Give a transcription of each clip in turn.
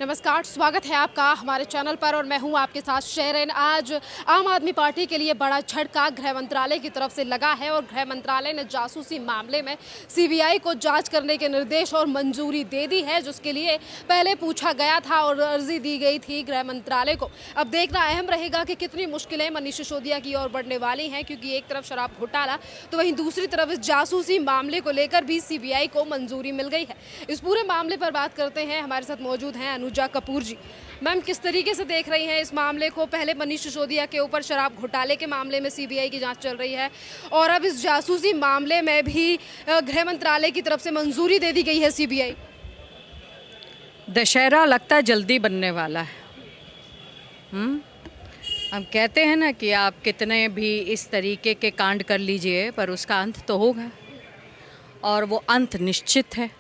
नमस्कार, स्वागत है आपका हमारे चैनल पर और मैं हूं आपके साथ शेरन। आज आम आदमी पार्टी के लिए बड़ा झटका गृह मंत्रालय की तरफ से लगा है और गृह मंत्रालय ने जासूसी मामले में सीबीआई को जांच करने के निर्देश और मंजूरी दे दी है, जिसके लिए पहले पूछा गया था और अर्जी दी गई थी गृह मंत्रालय को। अब देखना अहम रहेगा कि कितनी मुश्किलें मनीष सिसोदिया की ओर बढ़ने वाली हैं, क्योंकि एक तरफ शराब घोटाला तो वहीं दूसरी तरफ इस जासूसी मामले को लेकर भी सीबीआई को मंजूरी मिल गई है। इस पूरे मामले पर बात करते हैं, हमारे साथ मौजूद हैं अनुजा कपूर जी। मैम, किस तरीके से देख रही हैं इस मामले को? पहले मनीष सिसोदिया के ऊपर शराब घोटाले के मामले में सीबीआई की जांच चल रही है और अब इस जासूसी मामले में भी गृह मंत्रालय की तरफ से मंजूरी दे दी गई है सीबीआई। दशहरा लगता है जल्दी बनने वाला है। हम कहते हैं ना कि आप कितने भी इस तरीके के कांड कर लीजिए पर उसका अंत तो होगा और वो अंत निश्चित है।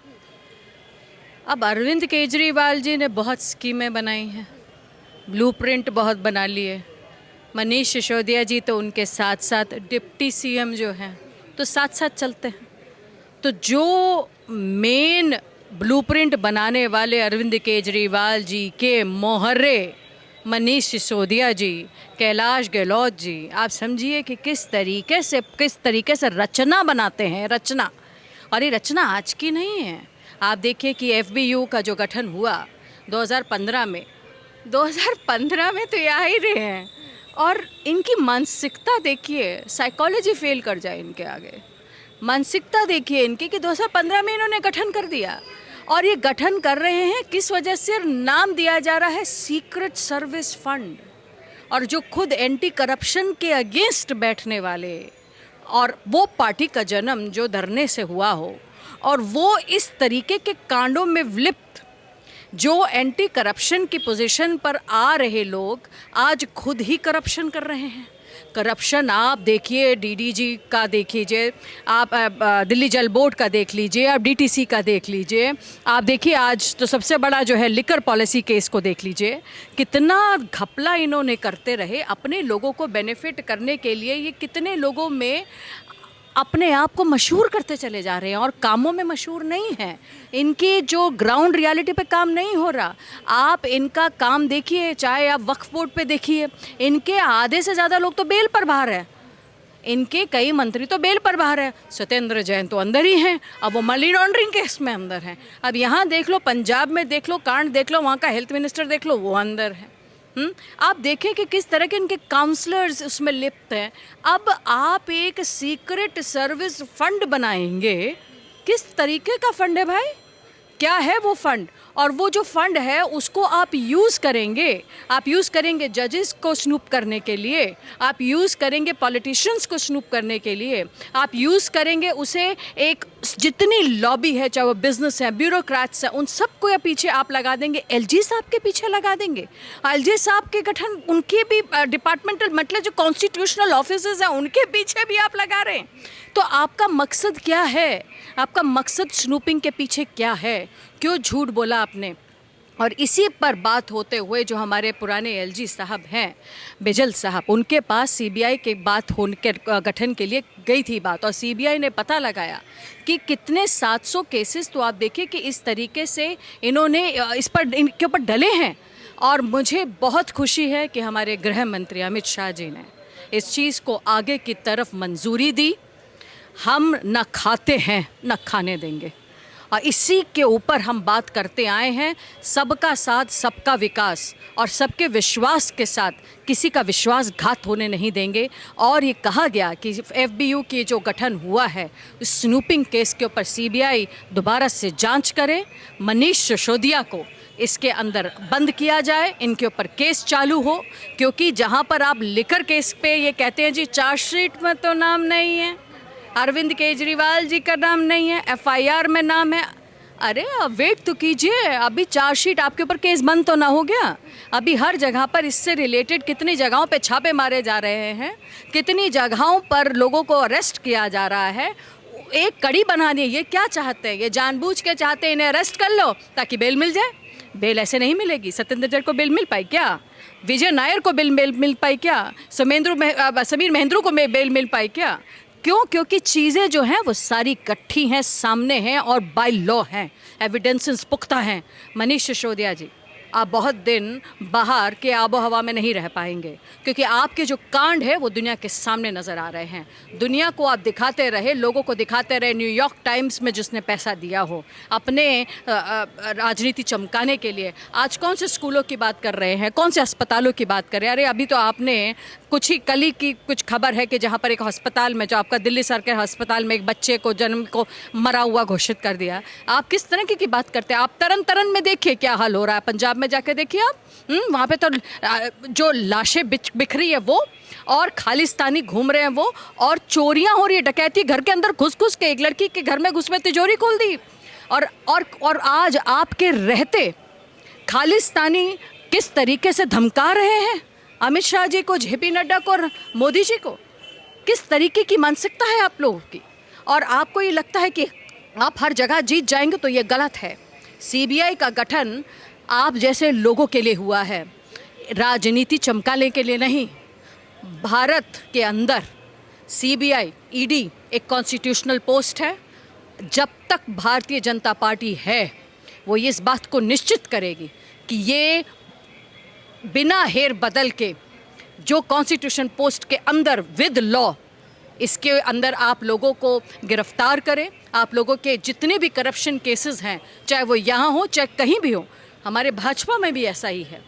अब अरविंद केजरीवाल जी ने बहुत स्कीमें बनाई हैं, ब्लूप्रिंट बहुत बना लिए। मनीष सिसोदिया जी तो उनके साथ साथ डिप्टी सीएम जो हैं तो साथ साथ चलते हैं। तो जो मेन ब्लूप्रिंट बनाने वाले अरविंद केजरीवाल जी के मोहर्रे मनीष सिसोदिया जी, कैलाश गहलोत जी, आप समझिए कि किस तरीके से रचना बनाते हैं, रचना। और ये रचना आज की नहीं है। आप देखिए कि एफबीयू का जो गठन हुआ 2015 में, 2015 में तो ये आ ही रहे हैं और इनकी मानसिकता देखिए, साइकोलॉजी फेल कर जाए इनके आगे। मानसिकता देखिए इनकी कि 2015 में इन्होंने गठन कर दिया और ये गठन कर रहे हैं किस वजह से? नाम दिया जा रहा है सीक्रेट सर्विस फंड। और जो खुद एंटी करप्शन के अगेंस्ट बैठने वाले और वो पार्टी का जन्म जो धरने से हुआ हो और वो इस तरीके के कांडों में लिप्त, जो एंटी करप्शन की पोजीशन पर आ रहे लोग आज खुद ही करप्शन कर रहे हैं। करप्शन आप देखिए, डीडीजी का देख लीजिए, आप दिल्ली जल बोर्ड का देख लीजिए, आप डीटीसी का देख लीजिए, आप देखिए आज तो सबसे बड़ा जो है लिकर पॉलिसी केस को देख लीजिए। कितना घपला इन्होंने करते रहे अपने लोगों को बेनिफिट करने के लिए। ये कितने लोगों में अपने आप को मशहूर करते चले जा रहे हैं और कामों में मशहूर नहीं हैं। इनकी जो ग्राउंड रियलिटी पे काम नहीं हो रहा। आप इनका काम देखिए, चाहे आप वक्फ बोर्ड पे देखिए, इनके आधे से ज़्यादा लोग तो बेल पर बाहर हैं। इनके कई मंत्री तो बेल पर बाहर हैं। सत्येंद्र जैन तो अंदर ही हैं, अब वो मनी लॉन्ड्रिंग केस में अंदर हैं। अब यहाँ देख लो, पंजाब में देख लो, कांड देख लो, वहाँ का हेल्थ मिनिस्टर देख लो, वो अंदर है। आप देखें कि किस तरह के इनके काउंसलर्स उसमें लिप्त हैं। अब आप एक सीक्रेट सर्विस फंड बनाएंगे, किस तरीके का फंड है भाई? क्या है वो फंड? और वो जो फंड है उसको आप यूज़ करेंगे जजेस को स्नूप करने के लिए, आप यूज़ करेंगे पॉलिटिशियंस को स्नूप करने के लिए, आप यूज़ करेंगे उसे एक जितनी लॉबी है, चाहे वो बिजनेस है, ब्यूरोक्रेट्स है, उन सबको पीछे आप लगा देंगे। एलजी साहब के पीछे लगा देंगे। एलजी साहब के गठन, उनके भी डिपार्टमेंटल मतलब जो कॉन्स्टिट्यूशनल ऑफिसेज हैं उनके पीछे भी आप लगा रहे हैं। तो आपका मकसद क्या है? आपका मकसद स्नूपिंग के पीछे क्या है? क्यों झूठ बोला आपने? और इसी पर बात होते हुए जो हमारे पुराने एलजी साहब हैं, बिजल साहब, उनके पास सीबीआई के बात होने के गठन के लिए गई थी बात और सीबीआई ने पता लगाया कि कितने 700 केसेस तो आप देखिए कि इस तरीके से इन्होंने इनके ऊपर डले हैं। और मुझे बहुत खुशी है कि हमारे गृह मंत्री अमित शाह जी ने इस चीज़ को आगे की तरफ मंजूरी दी। हम न खाते हैं न खाने देंगे और इसी के ऊपर हम बात करते आए हैं। सबका साथ, सबका विकास और सबके विश्वास के साथ किसी का विश्वासघात होने नहीं देंगे। और ये कहा गया कि एफबीयू की जो गठन हुआ है, स्नूपिंग केस के ऊपर सीबीआई दोबारा से जांच करे, मनीष सिसोदिया को इसके अंदर बंद किया जाए, इनके ऊपर केस चालू हो। क्योंकि जहाँ पर आप लिकर केस पे ये कहते हैं जी चार्जशीट में तो नाम नहीं है, अरविंद केजरीवाल जी का नाम नहीं है, एफआईआर में नाम है। अरे अब वेट तो कीजिए, अभी चार्जशीट आपके ऊपर केस बंद तो ना हो गया? अभी हर जगह पर इससे रिलेटेड कितनी जगहों पे छापे मारे जा रहे हैं, कितनी जगहों पर लोगों को अरेस्ट किया जा रहा है। एक कड़ी बनानी है। ये क्या चाहते हैं? ये जानबूझ के चाहते हैं इन्हें अरेस्ट कर लो ताकि बेल मिल जाए। बेल ऐसे नहीं मिलेगी। सत्येंद्र जैन को बेल मिल पाई क्या? विजय नायर को बेल मिल पाई क्या? समीर महेंद्रू को बेल मिल पाई क्या? क्यों? क्योंकि चीज़ें जो हैं वो सारी इकट्ठी हैं, सामने हैं और बाय लॉ हैं, एविडेंसेस पुख्ता हैं। मनीष सिसोदिया जी, आप बहुत दिन बाहर के आबो हवा में नहीं रह पाएंगे, क्योंकि आपके जो कांड है वो दुनिया के सामने नज़र आ रहे हैं। दुनिया को आप दिखाते रहे, लोगों को दिखाते रहे, न्यूयॉर्क टाइम्स में जिसने पैसा दिया हो अपने राजनीति चमकाने के लिए। आज कौन से स्कूलों की बात कर रहे हैं, कौन से अस्पतालों की बात कर रहे हैं? अरे अभी तो आपने कुछ ही कल ही की कुछ खबर है कि जहाँ पर एक अस्पताल में, जो आपका दिल्ली सरकारी अस्पताल में, एक बच्चे को जन्म को मरा हुआ घोषित कर दिया। आप किस तरह की बात करते हैं? आप तरन तरन में देखिए क्या हाल हो रहा है, पंजाब में जाके देखिए आप, वहाँ पे तो जो लाशें बिखरी है वो, और खालिस्तानी घूम रहे हैं वो, और चोरियां हो रही है, डकैती घर के अंदर घुस घुस के, एक लड़की के घर में घुस में तिजोरी खोल दी। और आज आपके रहते खालिस्तानी किस तरीके से धमका रहे हैं अमित शाह जी को, जेपी नड्डा को और मोदी जी को। किस तरीके की मानसिकता है आप लोगों की? और आपको ये लगता है कि आप हर जगह जीत जाएंगे, तो ये गलत है। सीबीआई का गठन आप जैसे लोगों के लिए हुआ है, राजनीति चमकाने के लिए नहीं। भारत के अंदर सीबीआई, ईडी एक कॉन्स्टिट्यूशनल पोस्ट है। जब तक भारतीय जनता पार्टी है वो इस बात को निश्चित करेगी कि ये बिना हेर बदल के जो कॉन्स्टिट्यूशन पोस्ट के अंदर विद लॉ, इसके अंदर आप लोगों को गिरफ्तार करें। आप लोगों के जितने भी करप्शन केसेस हैं, चाहे वो यहाँ हो चाहे कहीं भी हो, हमारे भाजपा में भी ऐसा ही है।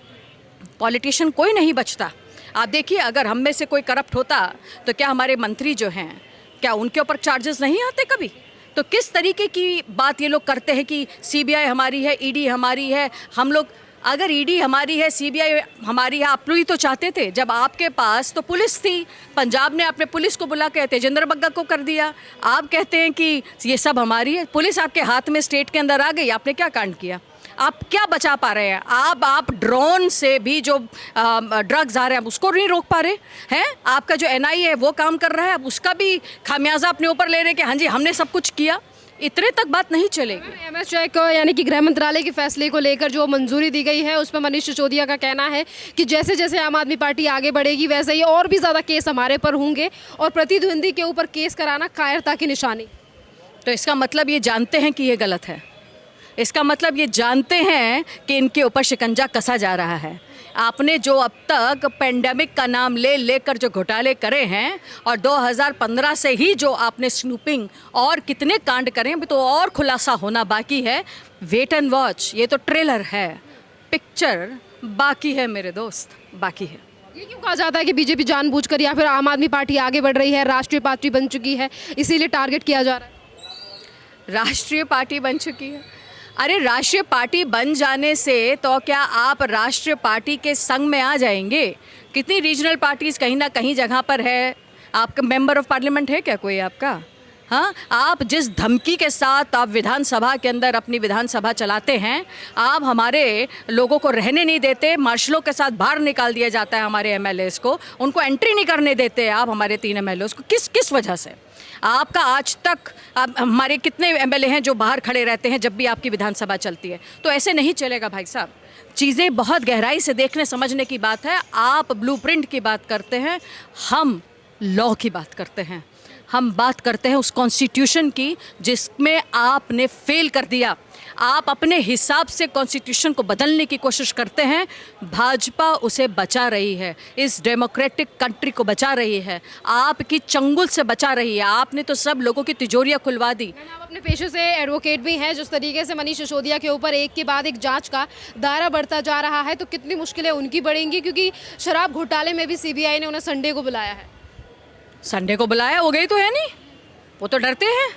पॉलिटिशियन कोई नहीं बचता। आप देखिए, अगर हम में से कोई करप्ट होता तो क्या हमारे मंत्री जो हैं, क्या उनके ऊपर चार्जेस नहीं आते कभी? तो किस तरीके की बात ये लोग करते हैं कि सीबीआई हमारी है, ईडी हमारी है। हम लोग, अगर ईडी हमारी है, सीबीआई हमारी है, आप लोग ही तो चाहते थे। जब आपके पास तो पुलिस थी, पंजाब ने अपने पुलिस को बुला के तेजेंद्र बग्गा को कर दिया। आप कहते हैं कि ये सब हमारी है। पुलिस आपके हाथ में स्टेट के अंदर आ गई, आपने क्या कांड किया? आप क्या बचा पा रहे हैं? आप ड्रोन से भी जो ड्रग्स आ रहे हैं उसको नहीं रोक पा रहे हैं। आपका जो एनआईए है वो काम कर रहा है, अब उसका भी खामियाजा अपने ऊपर ले रहे हैं कि हाँ जी हमने सब कुछ किया। इतने तक बात नहीं चलेगी। एमएस चेक यानी कि गृह मंत्रालय के फैसले को लेकर जो मंजूरी दी गई है, उस पर मनीष सिसोदिया का कहना है कि जैसे जैसे आम आदमी पार्टी आगे बढ़ेगी वैसे ही और भी ज़्यादा केस हमारे पर होंगे, और प्रतिद्वंदी के ऊपर केस कराना कायरता की निशानी। तो इसका मतलब ये जानते हैं कि ये गलत है। इसका मतलब ये जानते हैं कि इनके ऊपर शिकंजा कसा जा रहा है। आपने जो अब तक पेंडेमिक का नाम लेकर जो घोटाले करे हैं, और 2015 से ही जो आपने स्नूपिंग और कितने कांड करें, तो और खुलासा होना बाकी है। वेट एंड वॉच, ये तो ट्रेलर है, पिक्चर बाकी है मेरे दोस्त, बाकी है। ये क्यों कहा जाता है कि बीजेपी जानबूझकर या फिर आम आदमी पार्टी आगे बढ़ रही है, राष्ट्रीय पार्टी बन चुकी है, इसीलिए टारगेट किया जा रहा है? राष्ट्रीय पार्टी बन चुकी है? अरे राष्ट्रीय पार्टी बन जाने से तो क्या आप राष्ट्रीय पार्टी के संग में आ जाएंगे? कितनी रीजनल पार्टीज कहीं ना कहीं जगह पर है। आपका मेंबर ऑफ पार्लियामेंट है क्या कोई आपका? हाँ, आप जिस धमकी के साथ आप विधानसभा के अंदर अपनी विधानसभा चलाते हैं, आप हमारे लोगों को रहने नहीं देते, मार्शलों के साथ बाहर निकाल दिया जाता है हमारे एमएलएस को, उनको एंट्री नहीं करने देते आप हमारे 3 एमएलएस को। किस वजह से? आपका आज तक हमारे कितने एमएलए हैं जो बाहर खड़े रहते हैं जब भी आपकी विधानसभा चलती है? तो ऐसे नहीं चलेगा भाई साहब। चीज़ें बहुत गहराई से देखने समझने की बात है। आप ब्लूप्रिंट की बात करते हैं, हम लॉ की बात करते हैं। हम बात करते हैं उस कॉन्स्टिट्यूशन की जिसमें आपने फेल कर दिया। आप अपने हिसाब से कॉन्स्टिट्यूशन को बदलने की कोशिश करते हैं, भाजपा उसे बचा रही है, इस डेमोक्रेटिक कंट्री को बचा रही है, आपकी चंगुल से बचा रही है। आपने तो सब लोगों की तिजोरियां खुलवा दी। आप अपने पेशे से एडवोकेट भी हैं। जिस तरीके से मनीष सिसोदिया के ऊपर एक के बाद एक जांच का दायरा बढ़ता जा रहा है, तो कितनी मुश्किलें उनकी बढ़ेंगी, क्योंकि शराब घोटाले में भी सीबीआई ने उन्हें संडे को बुलाया है। संडे को बुलाया, हो गई तो है नहीं, वो तो डरते हैं।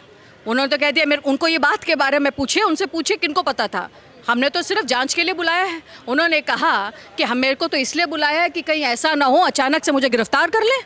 उन्होंने तो कह दिया, मेरे उनको ये बात के बारे में पूछे, उनसे पूछे किनको पता था, हमने तो सिर्फ जांच के लिए बुलाया है। उन्होंने कहा कि हम मेरे को तो इसलिए बुलाया है कि कहीं ऐसा ना हो अचानक से मुझे गिरफ्तार कर ले।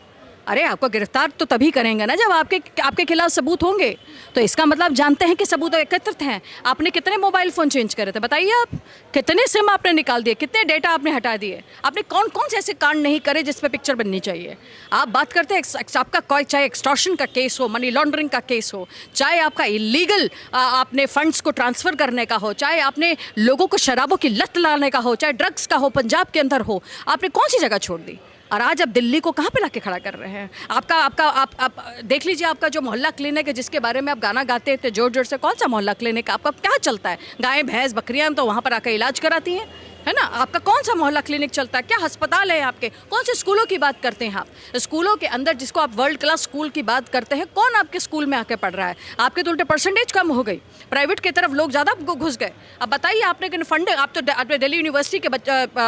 अरे आपको गिरफ्तार तो तभी करेंगे ना जब आपके खिलाफ सबूत होंगे। तो इसका मतलब जानते हैं कि सबूत एकत्रित हैं। आपने कितने मोबाइल फ़ोन चेंज करे थे बताइए? आप कितने सिम आपने निकाल दिए, कितने डेटा आपने हटा दिए? आपने कौन कौन से ऐसे कांड नहीं करे जिस पे पिक्चर बननी चाहिए? आप बात करते हैं आपका कोई, चाहे एक्सटॉर्शन का केस हो, मनी लॉन्ड्रिंग का केस हो, चाहे आपका इलीगल आपने फंड्स को ट्रांसफ़र करने का हो, चाहे आपने लोगों को शराबों की लत लाने का हो, चाहे ड्रग्स का हो, पंजाब के अंदर हो, आपने कौन सी जगह छोड़ दी? और आज आप दिल्ली को कहाँ पे लाके खड़ा कर रहे हैं? आप देख लीजिए, आपका जो मोहल्ला क्लिनिक है जिसके बारे में आप गाना गाते थे जोर जोर से, कौन सा मोहल्ला क्लिनिक? आपका क्या चलता है? गायें भैंस बकरियाँ तो वहाँ पर आकर इलाज कराती हैं, है ना? आपका कौन सा मोहल्ला क्लिनिक चलता है? क्या अस्पताल है आपके? कौन से स्कूलों की बात करते हैं आप? स्कूलों के अंदर जिसको आप वर्ल्ड क्लास स्कूल की बात करते हैं, कौन आपके स्कूल में आके पढ़ रहा है? आपके तो उल्टे परसेंटेज कम हो गई, प्राइवेट की तरफ लोग ज़्यादा घुस गए। अब बताइए आपने कि फंड, आप तो आपने दिल्ली यूनिवर्सिटी के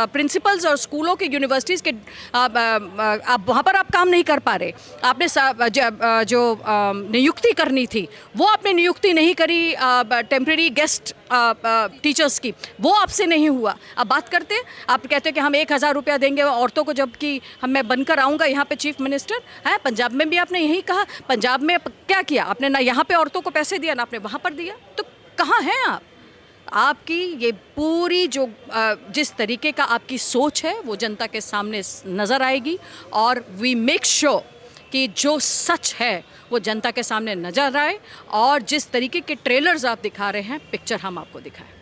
प्रिंसिपल्स और स्कूलों के यूनिवर्सिटीज़ के आप वहाँ पर आप काम नहीं कर पा रहे। आपने जो नियुक्ति करनी थी वो आपने नियुक्ति नहीं करी, टेम्प्रेरी गेस्ट टीचर्स की, वो आपसे नहीं हुआ। अब बात करते हैं, आप कहते हैं कि हम 1,000 रुपया देंगे औरतों को, जबकि मैं बनकर आऊँगा यहाँ पे चीफ मिनिस्टर है। पंजाब में भी आपने यही कहा। पंजाब में क्या किया आपने? ना यहाँ पे औरतों को पैसे दिया, ना आपने वहाँ पर दिया। तो कहाँ हैं आप? आपकी ये पूरी जो जिस तरीके का आपकी सोच है वो जनता के सामने नज़र आएगी, और वी मेक श्योर कि जो सच है वो जनता के सामने नजर आए, और जिस तरीके के ट्रेलर्स आप दिखा रहे हैं, पिक्चर हम आपको दिखाएं।